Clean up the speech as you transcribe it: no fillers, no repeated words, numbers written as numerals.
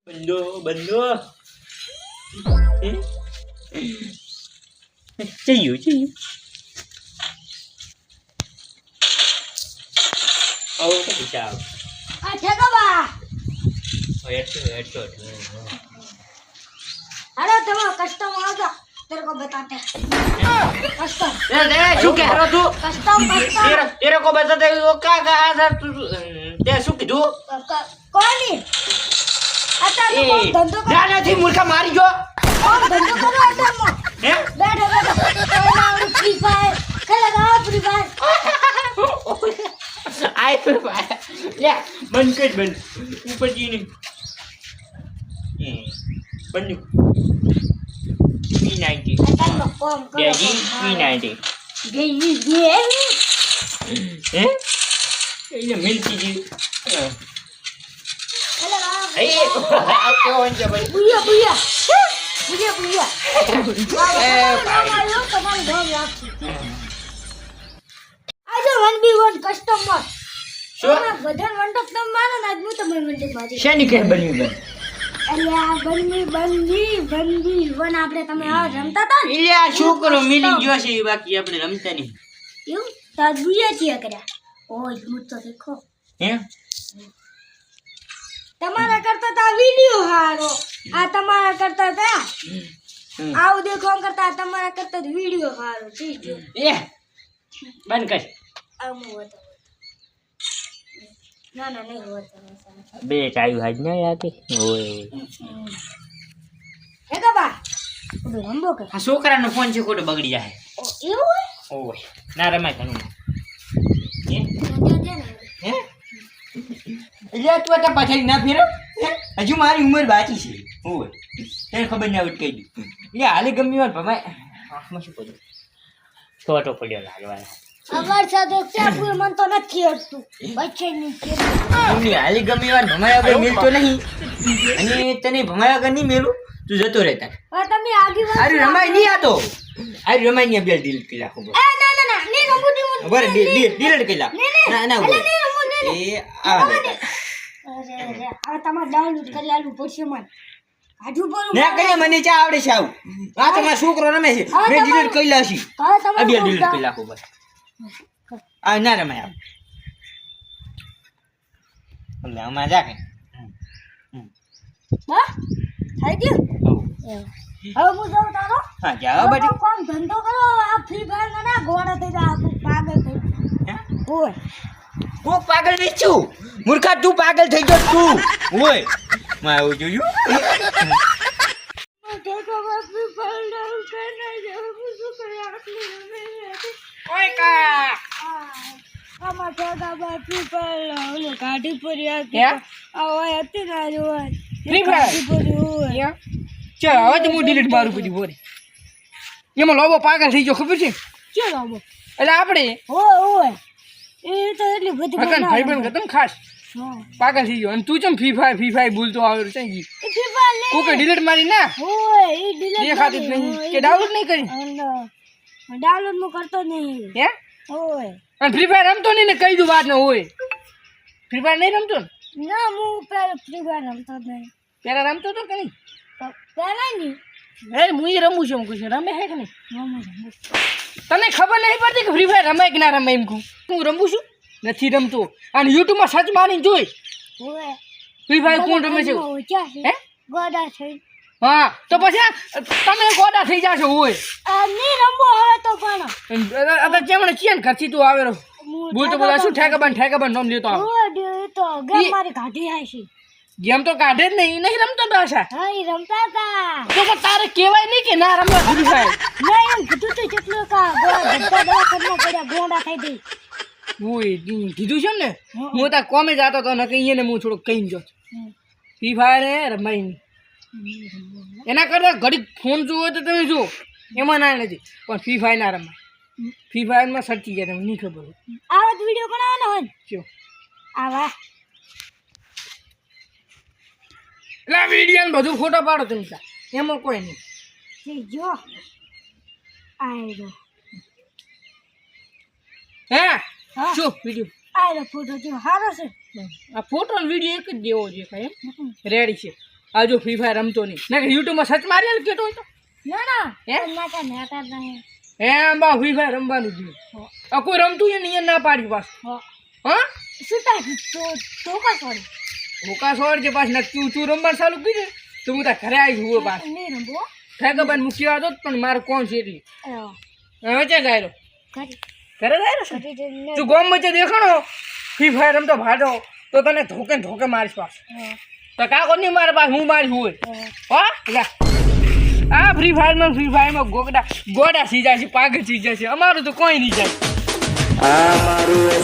बंदो बंदो चाहिए चाहिए आओ अच्छा अच्छा कबा हेडशॉट अरे तुम कस्टम आ जा तेरे को बताते कस्टम ए शू कह रहा तू कस्टम तेरे को बताते वो क्या कहा था तू ते शू की तू कौन है आता तो धंधो कर ना थी मूर्खा मारी जो कौन धंधो करो आता मो हैं बैठो बैठो ना फ्री फायर खेलेगा फ्री फायर आए फिर ले बंद कर बंद ऊपर जी नहीं बंद P90 आता तो कौन करो Daddy P90 ये हैं ये मिलती जी खेलेगा ए क्यों अंजा भाई बुया बुया बुया बुया ए भाई मारो तुम्हारे घर यार आज 1v1 कस्टमर शो बधन मंडप तुम मानो ना आदमी तो मैं मंडप मारी શેની કે બની બન અરે આ બંદી વન આપણે તમે આ રમતા હતા ને ઇલ્યા શું કરો મિલી ગયો છે બાકી આપણે રમતા નહીં એવું તાર બુયા ચિયા કર્યા ઓય હું તો દેખો હે તમારા કરતા તા વિડિયો હારો આ તમારા કરતા તા આવ દેખો આમ કરતા તમારા કરતા વિડિયો હારો જી જો એ બંધ કર આમ હોતો ના ના નહીં હોતો બે ચાયુ હાજ ન આતી ઓય હે કબા ઓબે રંબો કે આ છોકરાનો ફોન છે કોડો બગડી જાય ઓ એવું ઓય ના રમાય તને હે હે એટલે તું आता પાછળ ના ફેરો હજુ મારી ઉંમર બાકી છે ઓય તને ખબર ના ઉઠ કહી દી એટલે હાલે ગમી વાર ભમાય આંખમાં શું પડ્યું છોટો પડ્યો લાગવા અગર સાદો ક્યાં પૂર મન તો નથી હટતું બચ્ચે ની કે એમની હાલી ગમી વાર ભમાયા વગર મિલતો નહીં અને તને ભમાયા વગર નહીં મેલું તું જતો રહેતા હવે તમે આગી વાત અરે રમાય નહીં આ તો અરે રમાય નહીં બે ડીલ કરી નાખો એ ના ના ના ની રમુ દી બરાબર ડીલ કરી નાખ ના ના અલે ની રમુ ને એ આ અરે અરે આ તમારે ડાઉનલોડ કરી આલું પડશે મન આજુ બોલું ના કઈ મને ચા આવડે છે આવું આ તમારો છોકરો રમે છે મેં ડીલ કરી લાશી હવે તમે આ બે ડીલ કરી નાખો બસ આ ના રમાય આવ એટલે આમાં જા કે હા થઈ ગયું હવે હું જાઉં તારો હા જા બડી કોમ ધંધો કરો આ ફ્રી ફાયર ના ગોળા થઈ જા પાગલ થઈ ઓય તું પાગલ નહીં છું મૂર્ખા તું પાગલ થઈ ગયો તું ઓય માં આવું જોયું ઓય કા કાઢી પડ્યા હે હતી ના જોવા ફ્રી ફાયર ચાલ હવે તો હું ડિલીટ મારું પછી બોરે એમાં લોબો પાગલ થઈ ગયો ખબર છે ચલો આવો એટલે આપણે ઓય એ તો એટલી બધી હકન ભાઈબંધ ખતમ ખાસ હા પાગલ થઈ ગયો અને તું ચમ ફ્રી ફાયર બોલતો આવે છે ઈ ફ્રી ફાયર લે કોકે ડિલીટ મારી ના ઓય એ ડિલીટ એ ખાતી જ નહીં કે ડાઉનલોડ નહીં કરી ડાઉનલોડ હું કરતો નહીં હે ઓય અને ફ્રી ફાયર રમતો નહીં ને કહી દઉં વાત ને હોય ફ્રી ફાયર નહીં રમતો ને ના હું પેલા ફ્રી ફાયર રમતો નહીં પેલા રમતો તો કે નહીં પેલા નહીં હે હું એ રમું છું કુછ રમે હે કે નહીં રમું તને ખબર નહીં પડતી કે ફ્રી ફાયર રમાય કે ના રમાય એમ કહું હું રમું છું નથી રમતો અને યુટ્યુબમાં સર્ચ મારીને જોઈ ઓય ફ્રી ફાયર કોણ રમે છે હે ગોડા થઈ હા તો પછી તમે ગોડા થઈ જાશો હોય નહીં રમવો હવે તો પણ અત્યારે ચેમણે છીએ ને ઘરથી તું આવેલો બોલ તો બોલા શું ઠેકાબાન નામ લેતો આવ તો ગેમ મારી કાઢી આવી છે ગેમ તો કાઢે જ નહીં નહીં રમતો પાછા હા એ રમતા હતા તો પણ તારે કહેવાય નહીં કે ના રમવા ફ્રી ફાયર ના એમ કીધું તો જેટલું કા બધા દવાખાના પડ્યા ગોંડા થઈ ગઈ ઓય કીધું છે ને હું તાર કોમે જતો તો ને કહીએ ને હું થોડુંક કહી જો ફ્રી ફાયર હે રમાય નહીં એના કરતાં ઘડી ફોન જોવો તો તમે જુઓ એમાં ના નથી પણ ફ્રી ફાયર ના રમાય ફ્રી ફાયરમાં સર્ચી જાય તમને નહીં ખબર હોય આવા વિડીયો બનાવવાનો હોય કયો આવા એટલે વિડીયો ને બધું ફોટો પાડો તમે તાર એમાં કોઈ નહીં જો આયરો હે હા શું વિડીયો આયરો ફોટો જો હારો છે આ ફોટો ને વિડીયો એક જ દેવો છે કાંઈ રેડી છે આ જો ફ્રી ફાયર રમતો નહીં ના યુટ્યુબમાં સર્ચ મારી ને કેતો હોય તો ના ના હે? નાતા નાતા નહીં એમ બા ફ્રી ફાયર રમવાનું જ નહીં આ કોઈ રમતું હોય ને અહીંયા ના પાડી પાસ હા સુતા તો કા સોરી ભૂકા છોડ કે પાસ ના તું રમવાનું ચાલુ કરી તો હું તાર ઘરે આવી હું પાસ નહીં રમવો ઠેકા બાન મૂકી આવતો પણ મારે કોણ છે એટલી હવે ક્યાં ગાયરો કરી ઘરે ગાયરો છે કરી તું ગોમ વચ્ચે દેખાણો ફ્રી ફાયર રમતો ભાડો તો તને ધોકે ને ધોકે મારીશ પાસ તો કાકો નહીં મારે પાસ હું મારી હોય હા લે આ ફ્રી ફાયરમાં ગોડા સીજા છે પાગલ સીજા છે અમારું તો કોઈ નહીં જાય આ મારું